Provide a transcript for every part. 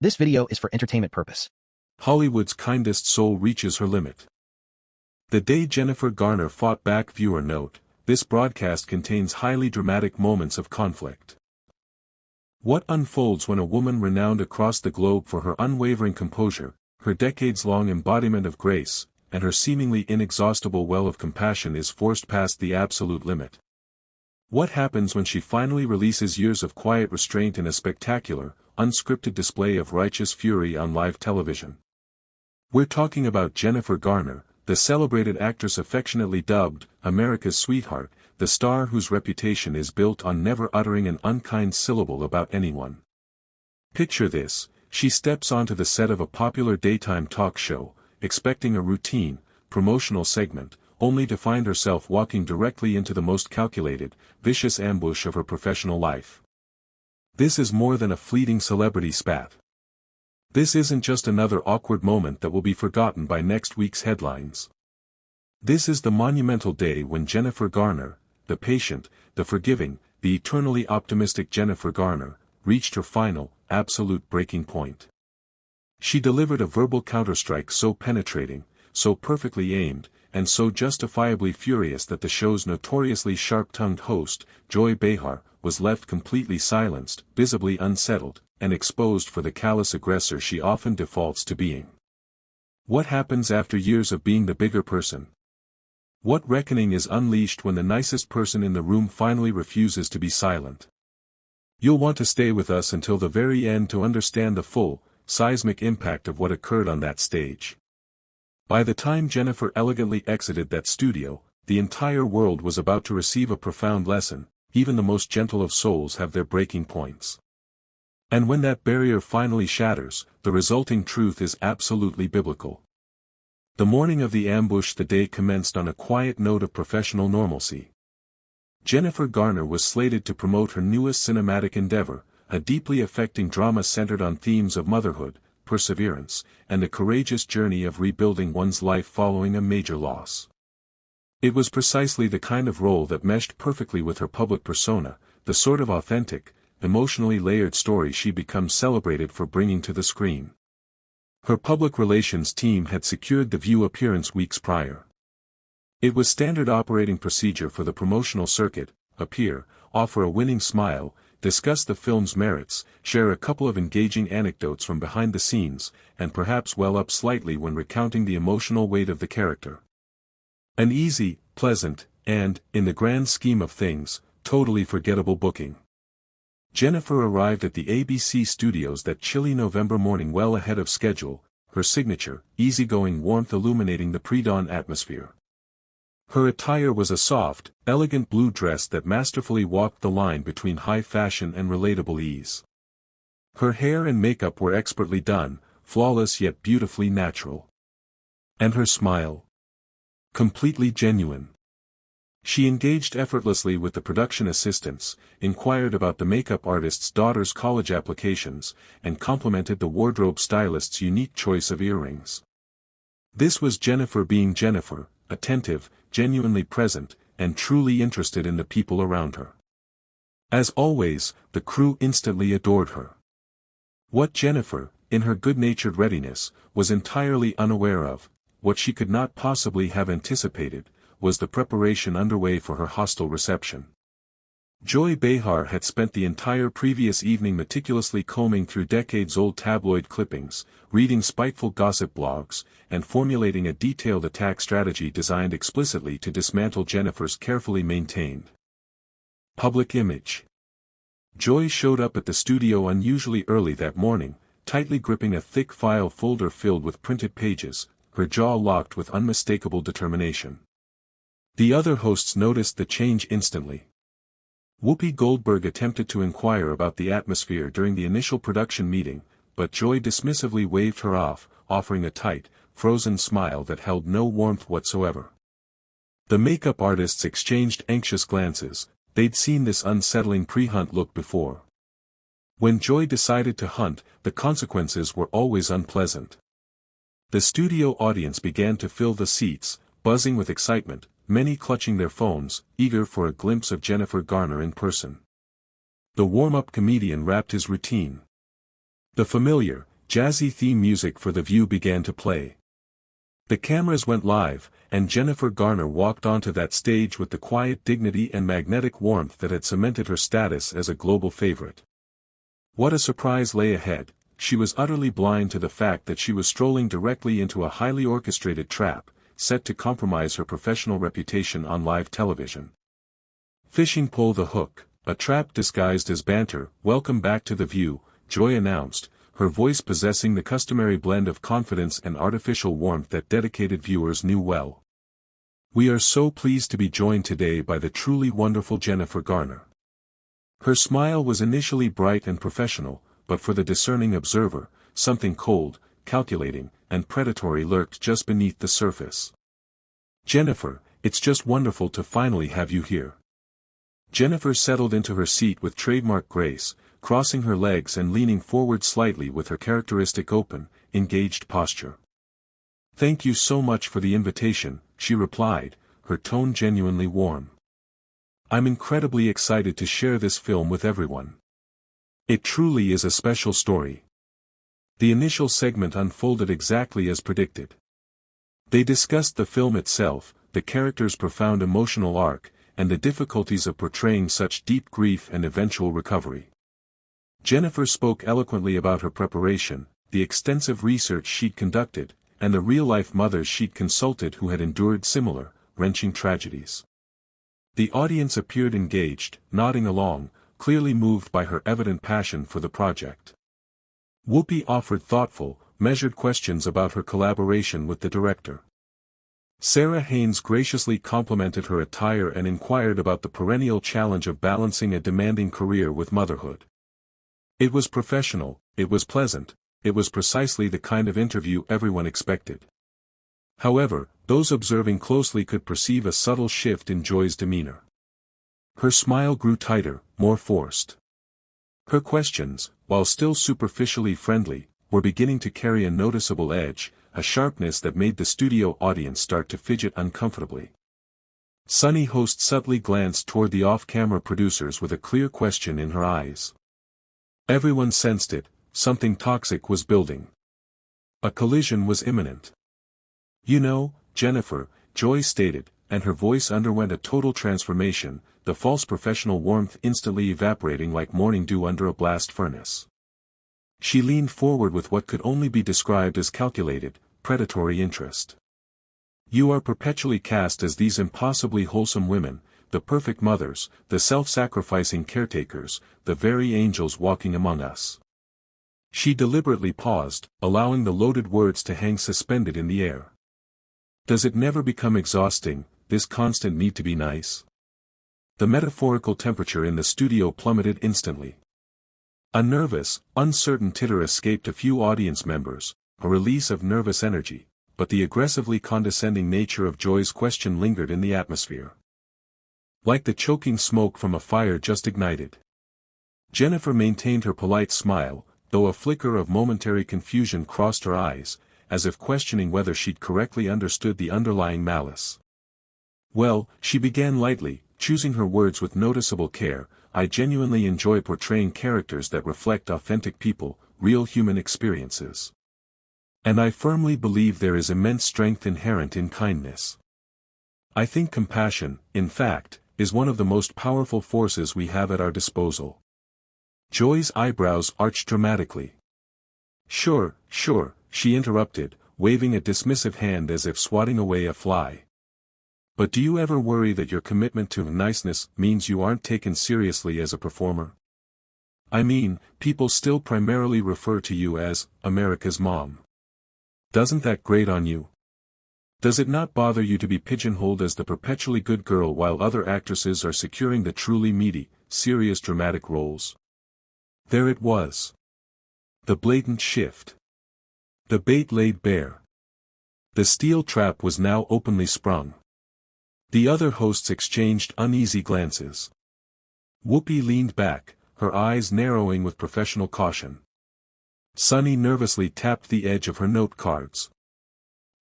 This video is for entertainment purpose. Hollywood's kindest soul reaches her limit. The day Jennifer Garner fought back. Viewer note, this broadcast contains highly dramatic moments of conflict. What unfolds when a woman renowned across the globe for her unwavering composure, her decades-long embodiment of grace, and her seemingly inexhaustible well of compassion is forced past the absolute limit? What happens when she finally releases years of quiet restraint in a spectacular, unscripted display of righteous fury on live television? We're talking about Jennifer Garner, the celebrated actress affectionately dubbed America's Sweetheart, the star whose reputation is built on never uttering an unkind syllable about anyone. Picture this: she steps onto the set of a popular daytime talk show, expecting a routine, promotional segment, only to find herself walking directly into the most calculated, vicious ambush of her professional life. This is more than a fleeting celebrity spat. This isn't just another awkward moment that will be forgotten by next week's headlines. This is the monumental day when Jennifer Garner, the patient, the forgiving, the eternally optimistic Jennifer Garner, reached her final, absolute breaking point. She delivered a verbal counterstrike so penetrating, so perfectly aimed, and so justifiably furious that the show's notoriously sharp-tongued host, Joy Behar, was left completely silenced, visibly unsettled, and exposed for the callous aggressor she often defaults to being. What happens after years of being the bigger person? What reckoning is unleashed when the nicest person in the room finally refuses to be silent? You'll want to stay with us until the very end to understand the full, seismic impact of what occurred on that stage. By the time Jennifer elegantly exited that studio, the entire world was about to receive a profound lesson. Even the most gentle of souls have their breaking points. And when that barrier finally shatters, the resulting truth is absolutely biblical. The morning of the ambush, the day commenced on a quiet note of professional normalcy. Jennifer Garner was slated to promote her newest cinematic endeavor, a deeply affecting drama centered on themes of motherhood, perseverance, and the courageous journey of rebuilding one's life following a major loss. It was precisely the kind of role that meshed perfectly with her public persona, the sort of authentic, emotionally layered story she becomes celebrated for bringing to the screen. Her public relations team had secured the View appearance weeks prior. It was standard operating procedure for the promotional circuit: appear, offer a winning smile, discuss the film's merits, share a couple of engaging anecdotes from behind the scenes, and perhaps well up slightly when recounting the emotional weight of the character. An easy, pleasant, and, in the grand scheme of things, totally forgettable booking. Jennifer arrived at the ABC studios that chilly November morning well ahead of schedule, her signature, easygoing warmth illuminating the pre-dawn atmosphere. Her attire was a soft, elegant blue dress that masterfully walked the line between high fashion and relatable ease. Her hair and makeup were expertly done, flawless yet beautifully natural. And her smile? Completely genuine. She engaged effortlessly with the production assistants, inquired about the makeup artist's daughter's college applications, and complimented the wardrobe stylist's unique choice of earrings. This was Jennifer being Jennifer, attentive, genuinely present, and truly interested in the people around her. As always, the crew instantly adored her. What Jennifer, in her good-natured readiness, was entirely unaware of, what she could not possibly have anticipated, was the preparation underway for her hostile reception. Joy Behar had spent the entire previous evening meticulously combing through decades-old tabloid clippings, reading spiteful gossip blogs, and formulating a detailed attack strategy designed explicitly to dismantle Jennifer's carefully maintained public image. Joy showed up at the studio unusually early that morning, tightly gripping a thick file folder filled with printed pages, her jaw locked with unmistakable determination. The other hosts noticed the change instantly. Whoopi Goldberg attempted to inquire about the atmosphere during the initial production meeting, but Joy dismissively waved her off, offering a tight, frozen smile that held no warmth whatsoever. The makeup artists exchanged anxious glances. They'd seen this unsettling pre-hunt look before. When Joy decided to hunt, the consequences were always unpleasant. The studio audience began to fill the seats, buzzing with excitement, many clutching their phones, eager for a glimpse of Jennifer Garner in person. The warm-up comedian wrapped his routine. The familiar, Jazzy theme music for The View began to play. The cameras went live, and Jennifer Garner walked onto that stage with the quiet dignity and magnetic warmth that had cemented her status as a global favorite. What a surprise lay ahead. She was utterly blind to the fact that she was strolling directly into a highly orchestrated trap, set to compromise her professional reputation on live television. Fishing pole the hook, a trap disguised as banter. Welcome back to The View, Joy announced, her voice possessing the customary blend of confidence and artificial warmth that dedicated viewers knew well. We are so pleased to be joined today by the truly wonderful Jennifer Garner. Her smile was initially bright and professional, but for the discerning observer, something cold, calculating, and predatory lurked just beneath the surface. Jennifer, it's just wonderful to finally have you here. Jennifer settled into her seat with trademark grace, crossing her legs and leaning forward slightly with her characteristic open, engaged posture. Thank you so much for the invitation, she replied, her tone genuinely warm. I'm incredibly excited to share this film with everyone. It truly is a special story. The initial segment unfolded exactly as predicted. They discussed the film itself, the character's profound emotional arc, and the difficulties of portraying such deep grief and eventual recovery. Jennifer spoke eloquently about her preparation, the extensive research she'd conducted, and the real-life mothers she'd consulted who had endured similar, wrenching tragedies. The audience appeared engaged, nodding along, clearly moved by her evident passion for the project. Whoopi offered thoughtful, measured questions about her collaboration with the director. Sarah Haynes graciously complimented her attire and inquired about the perennial challenge of balancing a demanding career with motherhood. It was professional, it was pleasant, it was precisely the kind of interview everyone expected. However, those observing closely could perceive a subtle shift in Joy's demeanor. Her smile grew tighter, more forced. Her questions, while still superficially friendly, were beginning to carry a noticeable edge, a sharpness that made the studio audience start to fidget uncomfortably. Sunny host subtly glanced toward the off-camera producers with a clear question in her eyes. Everyone sensed it, something toxic was building. A collision was imminent. You know, Jennifer, Joy stated, and her voice underwent a total transformation, the false professional warmth instantly evaporating like morning dew under a blast furnace. She leaned forward with what could only be described as calculated, predatory interest. You are perpetually cast as these impossibly wholesome women, the perfect mothers, the self-sacrificing caretakers, the very angels walking among us. She deliberately paused, allowing the loaded words to hang suspended in the air. Does it never become exhausting, this constant need to be nice? The metaphorical temperature in the studio plummeted instantly. A nervous, uncertain titter escaped a few audience members, a release of nervous energy, but the aggressively condescending nature of Joy's question lingered in the atmosphere. Like the choking smoke from a fire just ignited. Jennifer maintained her polite smile, though a flicker of momentary confusion crossed her eyes, as if questioning whether she'd correctly understood the underlying malice. Well, she began lightly, choosing her words with noticeable care, I genuinely enjoy portraying characters that reflect authentic people, real human experiences. And I firmly believe there is immense strength inherent in kindness. I think compassion, in fact, is one of the most powerful forces we have at our disposal. Joy's eyebrows arched dramatically. Sure, she interrupted, waving a dismissive hand as if swatting away a fly. But do you ever worry that your commitment to niceness means you aren't taken seriously as a performer? I mean, people still primarily refer to you as America's mom. Doesn't that grate on you? Does it not bother you to be pigeonholed as the perpetually good girl while other actresses are securing the truly meaty, serious dramatic roles? There it was. The blatant shift. The bait laid bare. The steel trap was now openly sprung. The other hosts exchanged uneasy glances. Whoopi leaned back, her eyes narrowing with professional caution. Sunny nervously tapped the edge of her note cards.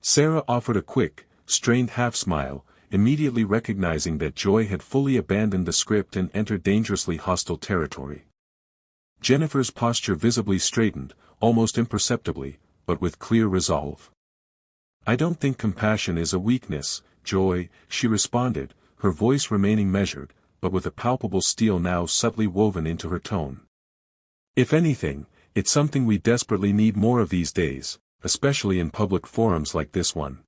Sarah offered a quick, strained half-smile, immediately recognizing that Joy had fully abandoned the script and entered dangerously hostile territory. Jennifer's posture visibly straightened, almost imperceptibly, but with clear resolve. "I don't think compassion is a weakness, Joy," she responded, her voice remaining measured, but with a palpable steel now subtly woven into her tone. "If anything, it's something we desperately need more of these days, especially in public forums like this one."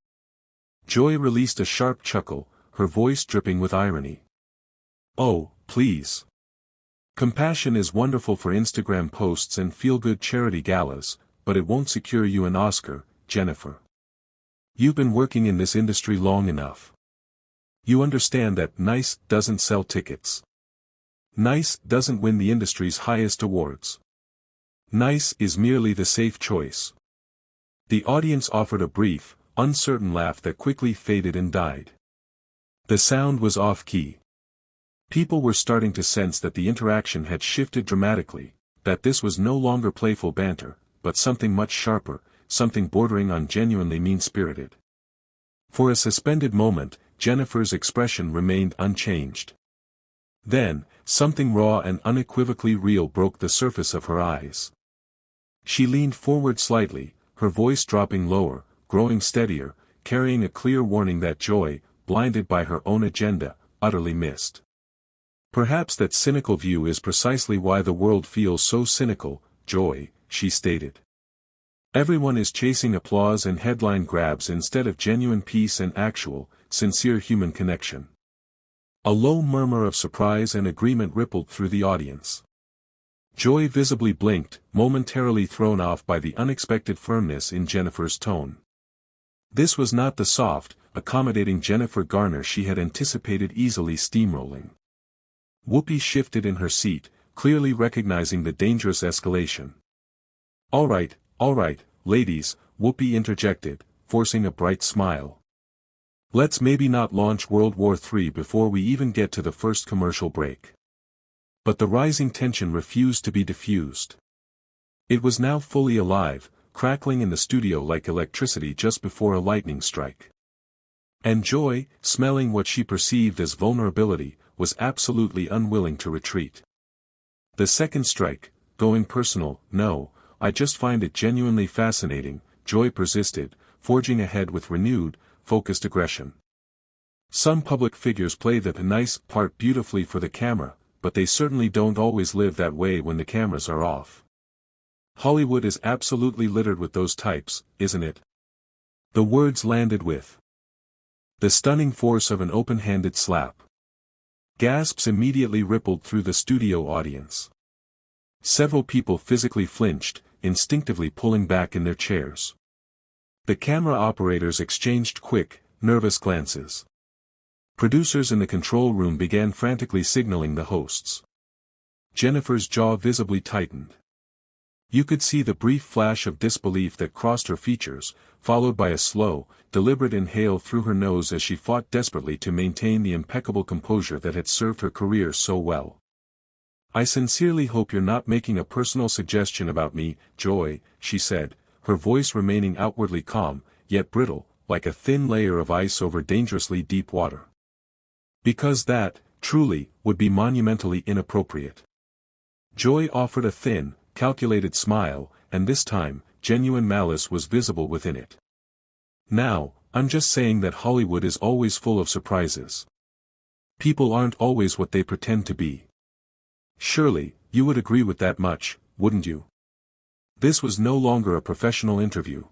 Joy released a sharp chuckle, her voice dripping with irony. "Oh, please. Compassion is wonderful for Instagram posts and feel-good charity galas, but it won't secure you an Oscar, Jennifer. You've been working in this industry long enough. You understand that nice doesn't sell tickets. Nice doesn't win the industry's highest awards. Nice is merely the safe choice." The audience offered a brief, uncertain laugh that quickly faded and died. The sound was off-key. People were starting to sense that the interaction had shifted dramatically, that this was no longer playful banter, but something much sharper, something bordering on genuinely mean-spirited. For a suspended moment, Jennifer's expression remained unchanged. Then, something raw and unequivocally real broke the surface of her eyes. She leaned forward slightly, her voice dropping lower, growing steadier, carrying a clear warning that Joy, blinded by her own agenda, utterly missed. "Perhaps that cynical view is precisely why the world feels so cynical, Joy," she stated. "Everyone is chasing applause and headline grabs instead of genuine peace and actual, sincere human connection." A low murmur of surprise and agreement rippled through the audience. Joy visibly blinked, momentarily thrown off by the unexpected firmness in Jennifer's tone. This was not the soft, accommodating Jennifer Garner she had anticipated easily steamrolling. Whoopi shifted in her seat, clearly recognizing the dangerous escalation. All right, ladies," Whoopi interjected, forcing a bright smile. "Let's maybe not launch World War III before we even get to the first commercial break." But the rising tension refused to be diffused. It was now fully alive, crackling in the studio like electricity just before a lightning strike. And Joy, smelling what she perceived as vulnerability, was absolutely unwilling to retreat. "The second strike, going personal, no, I just find it genuinely fascinating," Joy persisted, forging ahead with renewed, focused aggression. "Some public figures play the nice part beautifully for the camera, but they certainly don't always live that way when the cameras are off. Hollywood is absolutely littered with those types, isn't it?" The words landed with the stunning force of an open-handed slap. Gasps immediately rippled through the studio audience. Several people physically flinched, instinctively pulling back in their chairs. The camera operators exchanged quick, nervous glances. Producers in the control room began frantically signaling the hosts. Jennifer's jaw visibly tightened. You could see the brief flash of disbelief that crossed her features, followed by a slow, deliberate inhale through her nose as she fought desperately to maintain the impeccable composure that had served her career so well. "I sincerely hope you're not making a personal suggestion about me, Joy," she said, her voice remaining outwardly calm, yet brittle, like a thin layer of ice over dangerously deep water. "Because that, truly, would be monumentally inappropriate." Joy offered a thin, calculated smile, and this time, genuine malice was visible within it. "Now, I'm just saying that Hollywood is always full of surprises. People aren't always what they pretend to be. Surely, you would agree with that much, wouldn't you?" This was no longer a professional interview.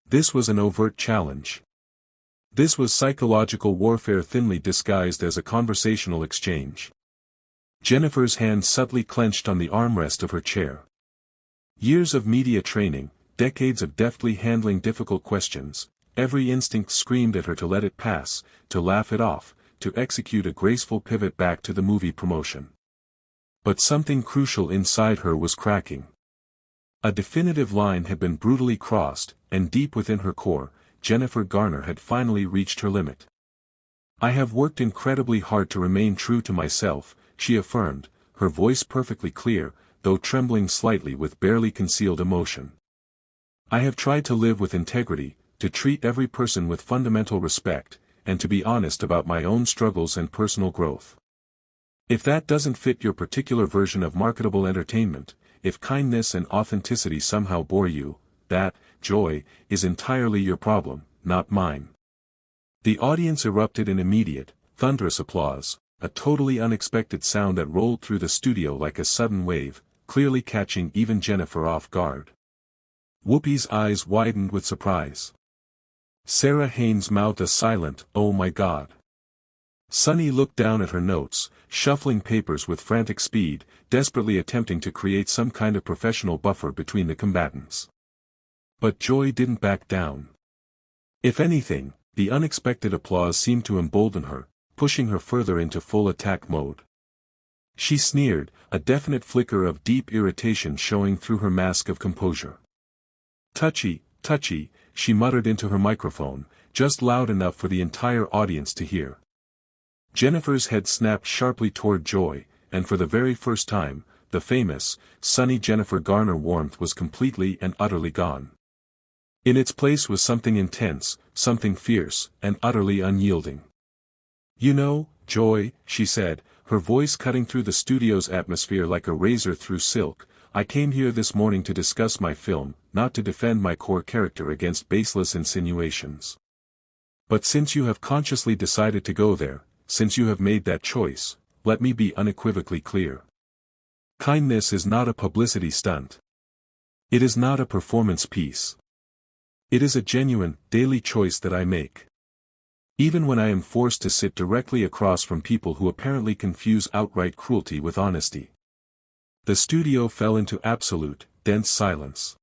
This was an overt challenge. This was psychological warfare thinly disguised as a conversational exchange. Jennifer's hand subtly clenched on the armrest of her chair. Years of media training, decades of deftly handling difficult questions, every instinct screamed at her to let it pass, to laugh it off, to execute a graceful pivot back to the movie promotion. But something crucial inside her was cracking. A definitive line had been brutally crossed, and deep within her core, Jennifer Garner had finally reached her limit. "I have worked incredibly hard to remain true to myself," she affirmed, her voice perfectly clear, though trembling slightly with barely concealed emotion. "I have tried to live with integrity, to treat every person with fundamental respect, and to be honest about my own struggles and personal growth. If that doesn't fit your particular version of marketable entertainment, if kindness and authenticity somehow bore you, that, Joy, is entirely your problem, not mine." The audience erupted in immediate, thunderous applause, a totally unexpected sound that rolled through the studio like a sudden wave, clearly catching even Jennifer off guard. Whoopi's eyes widened with surprise. Sarah Haynes mouthed a silent, "Oh my God." Sunny looked down at her notes, shuffling papers with frantic speed, desperately attempting to create some kind of professional buffer between the combatants. But Joy didn't back down. If anything, the unexpected applause seemed to embolden her, pushing her further into full attack mode. She sneered, a definite flicker of deep irritation showing through her mask of composure. "Touchy, touchy," she muttered into her microphone, just loud enough for the entire audience to hear. Jennifer's head snapped sharply toward Joy, and for the very first time, the famous, sunny Jennifer Garner warmth was completely and utterly gone. In its place was something intense, something fierce, and utterly unyielding. "You know, Joy," she said, her voice cutting through the studio's atmosphere like a razor through silk, "I came here this morning to discuss my film, not to defend my core character against baseless insinuations. But since you have consciously decided to go there, since you have made that choice, let me be unequivocally clear. Kindness is not a publicity stunt. It is not a performance piece. It is a genuine, daily choice that I make. Even when I am forced to sit directly across from people who apparently confuse outright cruelty with honesty." The studio fell into absolute, dense silence.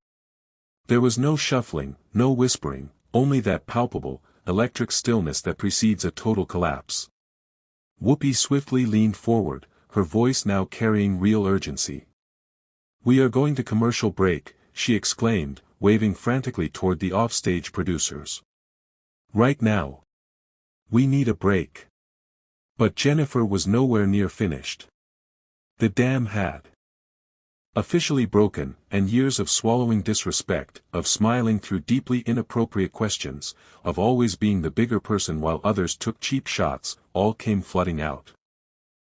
There was no shuffling, no whispering, only that palpable, electric stillness that precedes a total collapse. Whoopi swiftly leaned forward, her voice now carrying real urgency. "We are going to commercial break," she exclaimed, waving frantically toward the offstage producers. "Right now. We need a break." But Jennifer was nowhere near finished. The dam had officially broken, and years of swallowing disrespect, of smiling through deeply inappropriate questions, of always being the bigger person while others took cheap shots, all came flooding out.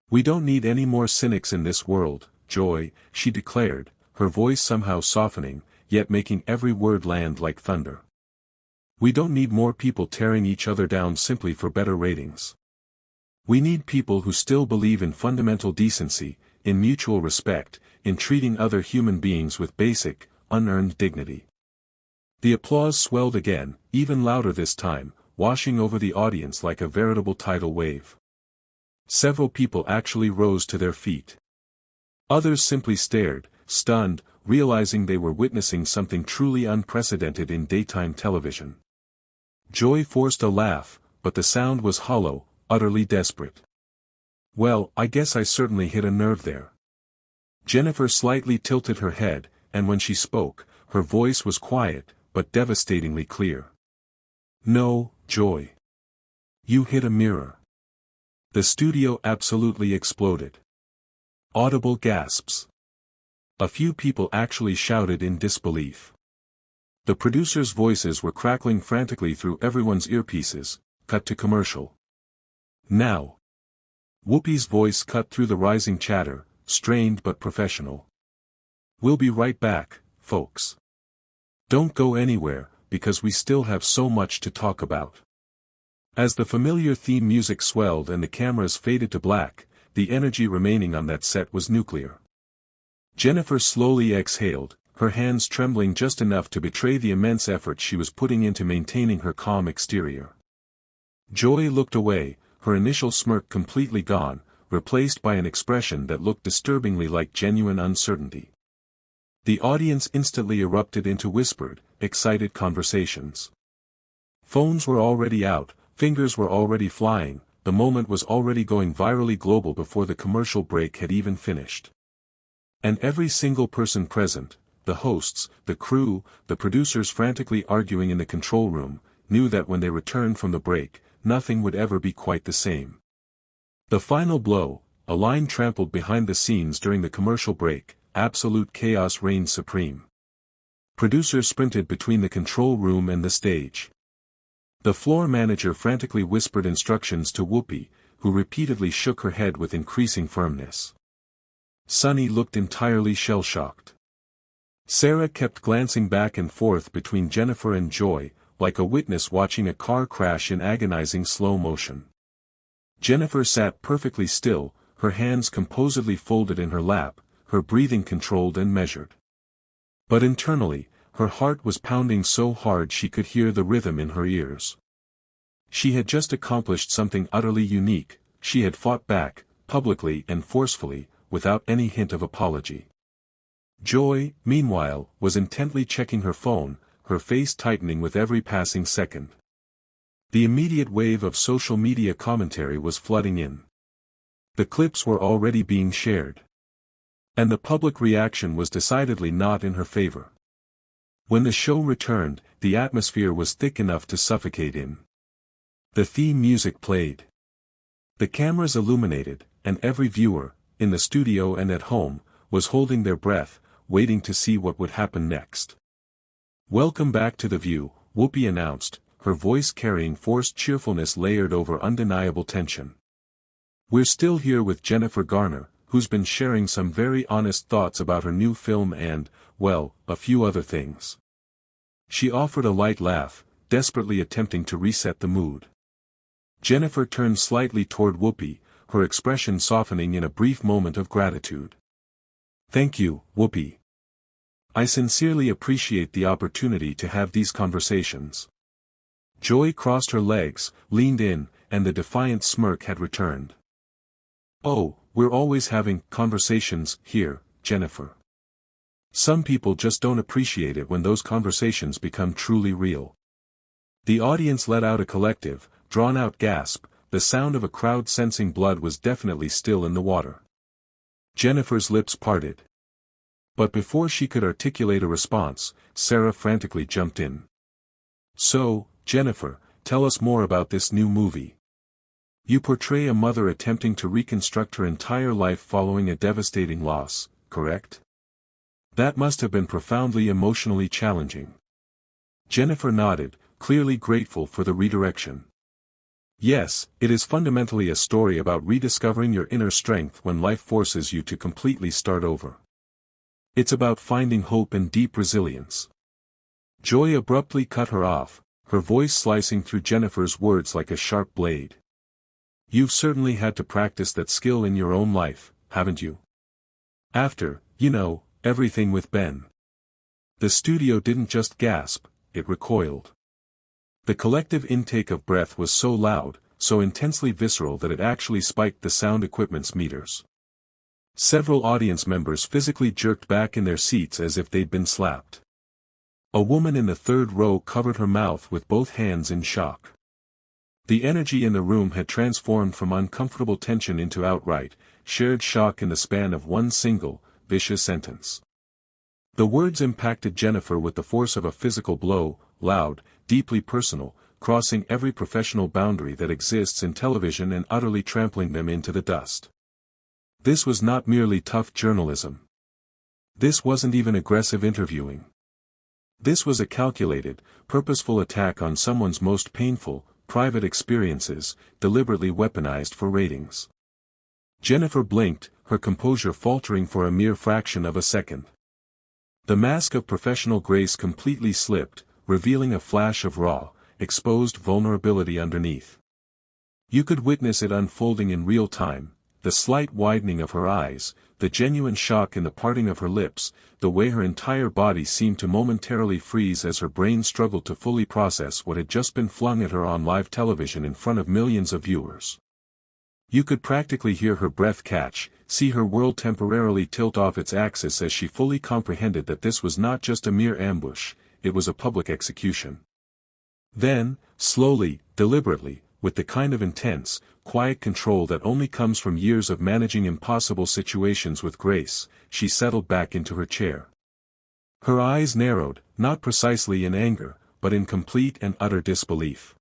"We don't need any more cynics in this world, Joy," she declared, her voice somehow softening, yet making every word land like thunder. "We don't need more people tearing each other down simply for better ratings. We need people who still believe in fundamental decency, in mutual respect, in treating other human beings with basic, unearned dignity." The applause swelled again, even louder this time, washing over the audience like a veritable tidal wave. Several people actually rose to their feet. Others simply stared, stunned, realizing they were witnessing something truly unprecedented in daytime television. Joy forced a laugh, but the sound was hollow, utterly desperate. "Well, I guess I certainly hit a nerve there." Jennifer slightly tilted her head, and when she spoke, her voice was quiet, but devastatingly clear. "No, Joy. You hit a mirror." The studio absolutely exploded. Audible gasps. A few people actually shouted in disbelief. The producers' voices were crackling frantically through everyone's earpieces. Cut to commercial. "Now." Whoopi's voice cut through the rising chatter, strained but professional. "We'll be right back, folks. Don't go anywhere, because we still have so much to talk about." As the familiar theme music swelled and the cameras faded to black, the energy remaining on that set was nuclear. Jennifer slowly exhaled, her hands trembling just enough to betray the immense effort she was putting into maintaining her calm exterior. Joy looked away, her initial smirk completely gone, replaced by an expression that looked disturbingly like genuine uncertainty. The audience instantly erupted into whispered, excited conversations. Phones were already out, fingers were already flying, the moment was already going virally global before the commercial break had even finished. And every single person present, the hosts, the crew, the producers frantically arguing in the control room, knew that when they returned from the break, nothing would ever be quite the same. The final blow, a line trampled behind the scenes during the commercial break, absolute chaos reigned supreme. Producers sprinted between the control room and the stage. The floor manager frantically whispered instructions to Whoopi, who repeatedly shook her head with increasing firmness. Sunny looked entirely shell-shocked. Sarah kept glancing back and forth between Jennifer and Joy, like a witness watching a car crash in agonizing slow motion. Jennifer sat perfectly still, her hands composedly folded in her lap, her breathing controlled and measured. But internally, her heart was pounding so hard she could hear the rhythm in her ears. She had just accomplished something utterly unique. She had fought back, publicly and forcefully, without any hint of apology. Joy, meanwhile, was intently checking her phone, her face tightening with every passing second. The immediate wave of social media commentary was flooding in. The clips were already being shared. And the public reaction was decidedly not in her favor. When the show returned, the atmosphere was thick enough to suffocate in. The theme music played. The cameras illuminated, and every viewer, in the studio and at home, was holding their breath, waiting to see what would happen next. "Welcome back to The View," Whoopi announced, her voice carrying forced cheerfulness layered over undeniable tension. "We're still here with Jennifer Garner, who's been sharing some very honest thoughts about her new film and, well, a few other things." She offered a light laugh, desperately attempting to reset the mood. Jennifer turned slightly toward Whoopi, her expression softening in a brief moment of gratitude. "Thank you, Whoopi. I sincerely appreciate the opportunity to have these conversations." Joy crossed her legs, leaned in, and the defiant smirk had returned. "Oh, we're always having conversations here, Jennifer. Some people just don't appreciate it when those conversations become truly real." The audience let out a collective, drawn-out gasp. The sound of a crowd sensing blood was definitely still in the water. Jennifer's lips parted. But before she could articulate a response, Sarah frantically jumped in. "So, Jennifer, tell us more about this new movie. You portray a mother attempting to reconstruct her entire life following a devastating loss, correct? That must have been profoundly emotionally challenging." Jennifer nodded, clearly grateful for the redirection. "Yes, it is fundamentally a story about rediscovering your inner strength when life forces you to completely start over. It's about finding hope and deep resilience." Joy abruptly cut her off, her voice slicing through Jennifer's words like a sharp blade. "You've certainly had to practice that skill in your own life, haven't you? After, everything with Ben." The studio didn't just gasp, it recoiled. The collective intake of breath was so loud, so intensely visceral that it actually spiked the sound equipment's meters. Several audience members physically jerked back in their seats as if they'd been slapped. A woman in the third row covered her mouth with both hands in shock. The energy in the room had transformed from uncomfortable tension into outright, shared shock in the span of one single, vicious sentence. The words impacted Jennifer with the force of a physical blow, loud, deeply personal, crossing every professional boundary that exists in television and utterly trampling them into the dust. This was not merely tough journalism. This wasn't even aggressive interviewing. This was a calculated, purposeful attack on someone's most painful, private experiences, deliberately weaponized for ratings. Jennifer blinked, her composure faltering for a mere fraction of a second. The mask of professional grace completely slipped, revealing a flash of raw, exposed vulnerability underneath. You could witness it unfolding in real time, the slight widening of her eyes, the genuine shock in the parting of her lips, the way her entire body seemed to momentarily freeze as her brain struggled to fully process what had just been flung at her on live television in front of millions of viewers. You could practically hear her breath catch, see her world temporarily tilt off its axis as she fully comprehended that this was not just a mere ambush, it was a public execution. Then, slowly, deliberately, with the kind of intense, quiet control that only comes from years of managing impossible situations with grace, she settled back into her chair. Her eyes narrowed, not precisely in anger, but in complete and utter disbelief.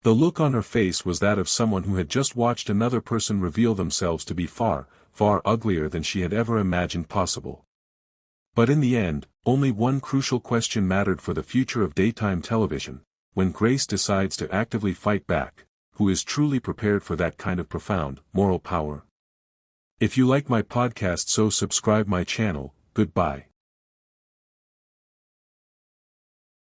The look on her face was that of someone who had just watched another person reveal themselves to be far, far uglier than she had ever imagined possible. But in the end, only one crucial question mattered for the future of daytime television: when Grace decides to actively fight back, who is truly prepared for that kind of profound, moral power? If you like my podcast, so subscribe my channel. Goodbye.